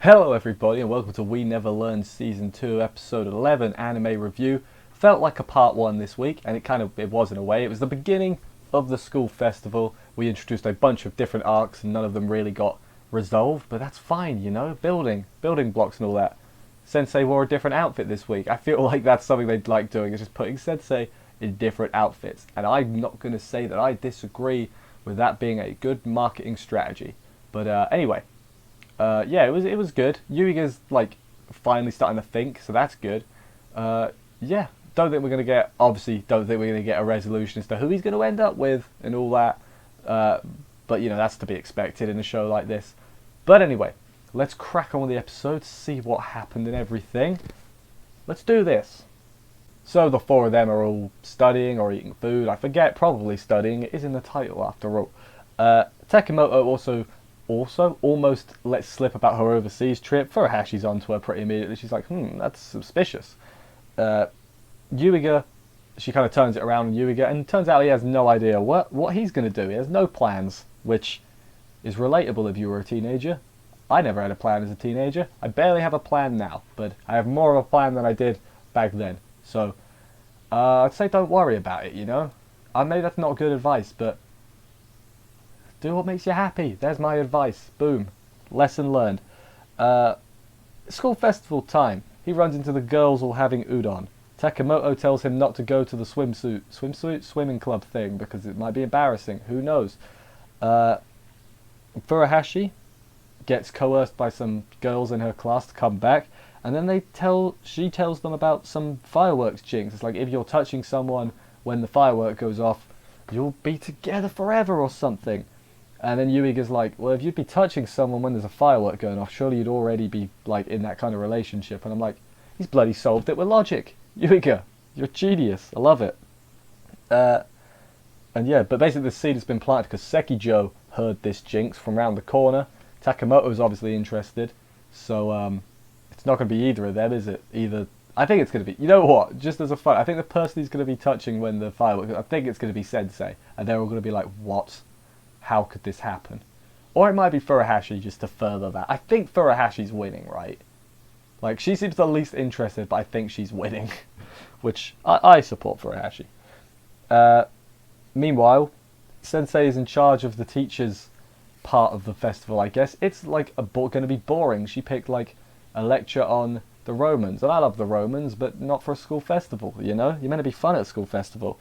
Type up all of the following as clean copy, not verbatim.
Hello everybody and welcome to We Never Learned Season 2 Episode 11 Anime Review. Felt like a part 1 this week, and it was in a way. It was the beginning of the school festival. We introduced a bunch of different arcs and none of them really got resolved, but that's fine, you know, building blocks and all that. Sensei wore a different outfit this week. I feel like that's something they'd like doing, is just putting Sensei in different outfits. And I'm not going to say that I disagree with that being a good marketing strategy. But anyway, yeah, it was good. Yuiga's like finally starting to think, so that's good. Yeah, don't think we're gonna get a resolution as to who he's gonna end up with and all that. But you know, that's to be expected in a show like this. But anyway, let's crack on with the episode, see what happened and everything. Let's do this. So the four of them are all studying or eating food. I forget, probably studying. It is in the title after all. Takemoto also almost lets slip about her overseas trip. Furahashi's onto her pretty immediately. She's like, that's suspicious. Yuiga, she kind of turns it around on Yuiga, and it turns out he has no idea what he's going to do. He has no plans, which is relatable if you were a teenager. I never had a plan as a teenager. I barely have a plan now, but I have more of a plan than I did back then. So, I'd say don't worry about it, you know? I know that's not good advice, but do what makes you happy. There's my advice. Boom. Lesson learned. School festival time. He runs into the girls all having udon. Takemoto tells him not to go to the swimming club thing because it might be embarrassing. Who knows? Furuhashi gets coerced by some girls in her class to come back, and then she tells them about some fireworks jinx. It's like, if you're touching someone when the firework goes off, you'll be together forever or something. And then Yuiga's like, well, if you'd be touching someone when there's a firework going off, surely you'd already be like in that kind of relationship. And I'm like, he's bloody solved it with logic. Yuiga, you're a genius. I love it. And yeah, but basically the seed has been planted because Sekijo heard this jinx from round the corner. Takemoto's obviously interested. So it's not going to be either of them, is it? I think it's going to be, you know what, just as a fun, I think the person who's going to be touching when the fireworks, I think it's going to be Sensei. And they're all going to be like, what? How could this happen? Or it might be Furuhashi just to further that. I think Furuhashi's winning, right? Like, she seems the least interested, but I think she's winning. Which, I support Furuhashi. Meanwhile, Sensei is in charge of the teachers' part of the festival, I guess. It's like going to be boring. She picked like a lecture on the Romans. And I love the Romans, but not for a school festival, you know? You're meant to be fun at a school festival.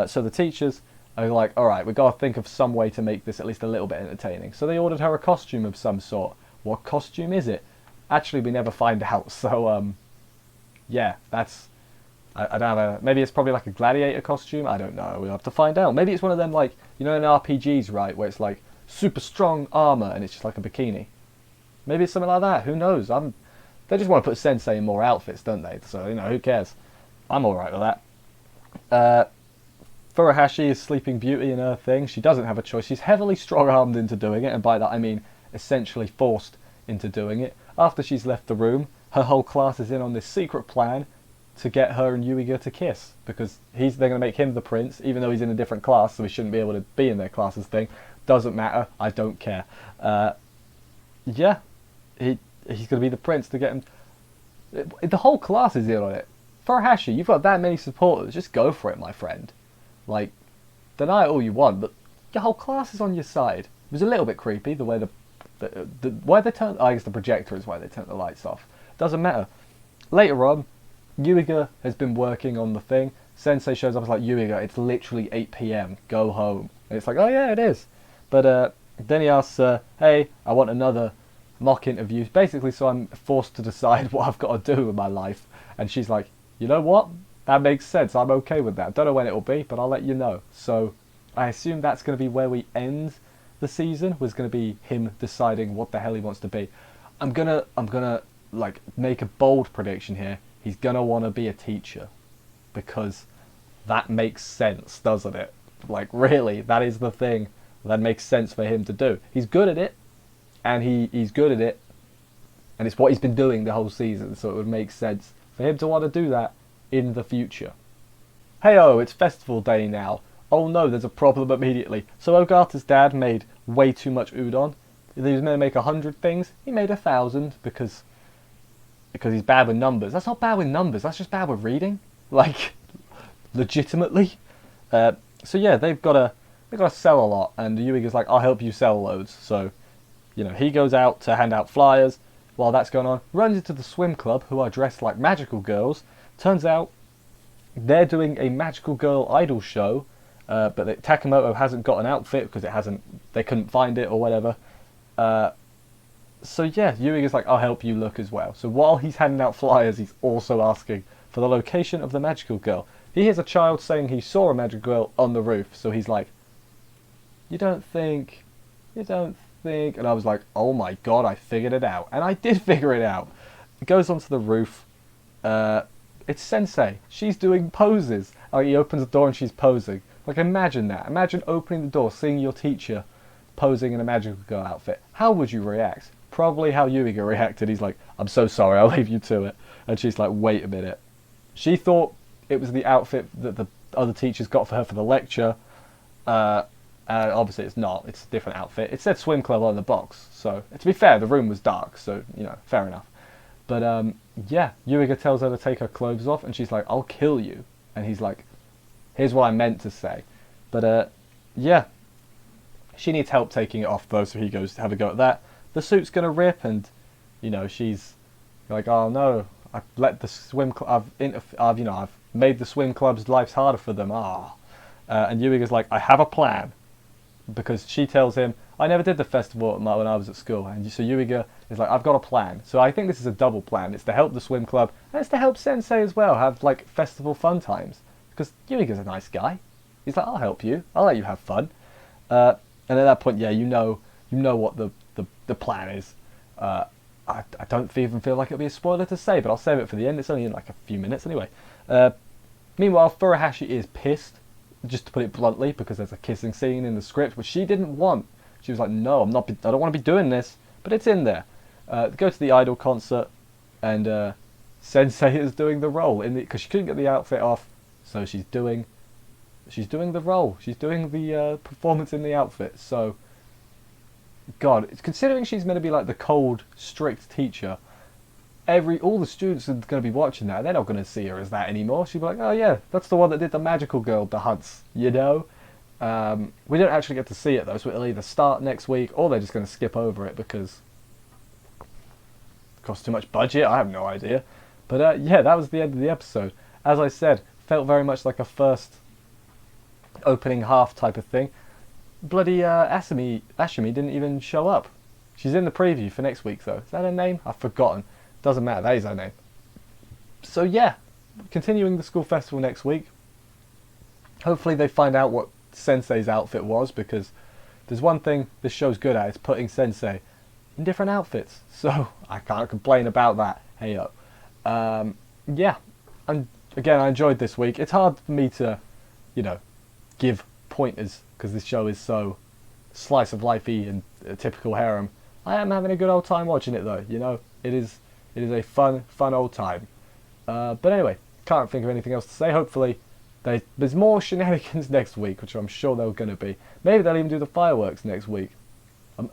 So the teachers are like, alright, we've got to think of some way to make this at least a little bit entertaining. So they ordered her a costume of some sort. What costume is it? Actually, we never find out. So, yeah, that's... I don't know. Maybe it's probably like a gladiator costume. I don't know. We'll have to find out. Maybe it's one of them, like, you know, in RPGs, right, where it's like super strong armor and it's just like a bikini. Maybe it's something like that. Who knows? They just want to put Sensei in more outfits, don't they? So, you know, who cares? I'm alright with that. Furuhashi is Sleeping Beauty in her thing. She doesn't have a choice. She's heavily strong-armed into doing it, and by that I mean essentially forced into doing it. After she's left the room, her whole class is in on this secret plan to get her and Yuiga to kiss, because they're going to make him the prince, even though he's in a different class, so he shouldn't be able to be in their class's thing. Doesn't matter. I don't care. Yeah, he's going to be the prince to get him. The whole class is in on it. Furuhashi, you've got that many supporters. Just go for it, my friend. Like, deny it all you want, but your whole class is on your side. It was a little bit creepy, the way why they turned... I guess the projector is why they turned the lights off. Doesn't matter. Later on, Yuiga has been working on the thing. Sensei shows up, it's like, Yuiga, it's literally 8 PM. Go home. And it's like, oh yeah, it is. But then he asks her, hey, I want another mock interview. Basically, so I'm forced to decide what I've got to do with my life. And she's like, you know what? That makes sense. I'm okay with that. Don't know when it'll be, but I'll let you know. So I assume that's going to be where we end the season. Was going to be him deciding what the hell he wants to be. I'm gonna like make a bold prediction here. He's gonna want to be a teacher, because that makes sense, doesn't it? Like, really, that is the thing that makes sense for him to do. He's good at it, and he's good at it, and it's what he's been doing the whole season. So it would make sense for him to want to do that in the future. Hey-oh, it's festival day now. Oh no, there's a problem immediately. So Ogata's dad made way too much udon. If he was going to make 100 things, he made 1,000 because he's bad with numbers. That's not bad with numbers. That's just bad with reading. Like, legitimately. So yeah, they've got to sell a lot, and Yuiga's like, I'll help you sell loads. So, you know, he goes out to hand out flyers. While that's going on, runs into the swim club, who are dressed like magical girls. Turns out they're doing a magical girl idol show, but Takamoto hasn't got an outfit because they couldn't find it or whatever. So yeah, Yuiga's like, I'll help you look as well. So while he's handing out flyers, he's also asking for the location of the magical girl. He hears a child saying he saw a magical girl on the roof, so he's like, you don't think, and I was like, oh my god, I figured it out. And I did figure it out. It goes onto the roof. It's Sensei. She's doing poses. Like, he opens the door and she's posing. Like, imagine that. Imagine opening the door, seeing your teacher posing in a magical girl outfit. How would you react? Probably how Yuiga reacted. He's like, I'm so sorry, I'll leave you to it. And she's like, wait a minute. She thought it was the outfit that the other teachers got for her for the lecture. Obviously it's not. It's a different outfit. It said swim club on the box. So, to be fair, the room was dark. So, you know, fair enough. But, yeah, Yuiga tells her to take her clothes off. And she's like, I'll kill you. And he's like, here's what I meant to say. But, yeah. She needs help taking it off, though. So he goes to have a go at that. The suit's going to rip. And, you know, she's like, oh, no. I've let the swim club... I've made the swim club's lives harder for them. And Yuiga's like, I have a plan. Because she tells him, I never did the festival when I was at school. And so Yuiga is like, I've got a plan. So I think this is a double plan. It's to help the swim club, and it's to help Sensei as well, have like festival fun times. Because Yuiga's a nice guy. He's like, I'll help you. I'll let you have fun. And at that point, yeah, you know what the plan is. I don't even feel like it'll be a spoiler to say, but I'll save it for the end. It's only in like a few minutes anyway. Meanwhile, Furuhashi is pissed, just to put it bluntly, because there's a kissing scene in the script, which she didn't want. She was like, no, I don't want to be doing this, but it's in there. Go to the Idol concert, and Sensei is doing the role, because she couldn't get the outfit off, so she's doing the role. She's doing the performance in the outfit, so... God, considering she's meant to be like the cold, strict teacher, all the students are going to be watching that, and they're not going to see her as that anymore. She'll be like, oh yeah, that's the one that did the magical girl dance, you know? We don't actually get to see it though, so it'll either start next week, or they're just going to skip over it because it costs too much budget. I have no idea. But yeah, that was the end of the episode. As I said, felt very much like a first opening half type of thing. Bloody Ashimi didn't even show up. She's in the preview for next week though. Is that her name? I've forgotten. Doesn't matter, that is her name. So yeah, continuing the school festival next week. Hopefully they find out what Sensei's outfit was, because there's one thing this show's good at, it's putting Sensei in different outfits. So I can't complain about that. Hey yo. Yeah, and again, I enjoyed this week. It's hard for me to, you know, give pointers because this show is so slice of lifey and a typical harem. I am having a good old time watching it though, you know. It is a fun old time. But anyway, can't think of anything else to say. Hopefully there's more shenanigans next week, which I'm sure there are going to be. Maybe they'll even do the fireworks next week.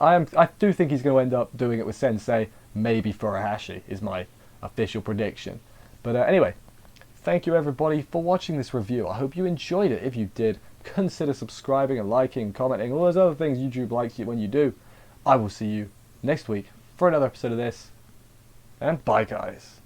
I do think he's going to end up doing it with Sensei, maybe Furuhashi is my official prediction. But anyway, thank you everybody for watching this review. I hope you enjoyed it. If you did, consider subscribing and liking, commenting, all those other things YouTube likes you when you do. I will see you next week for another episode of this, and bye guys.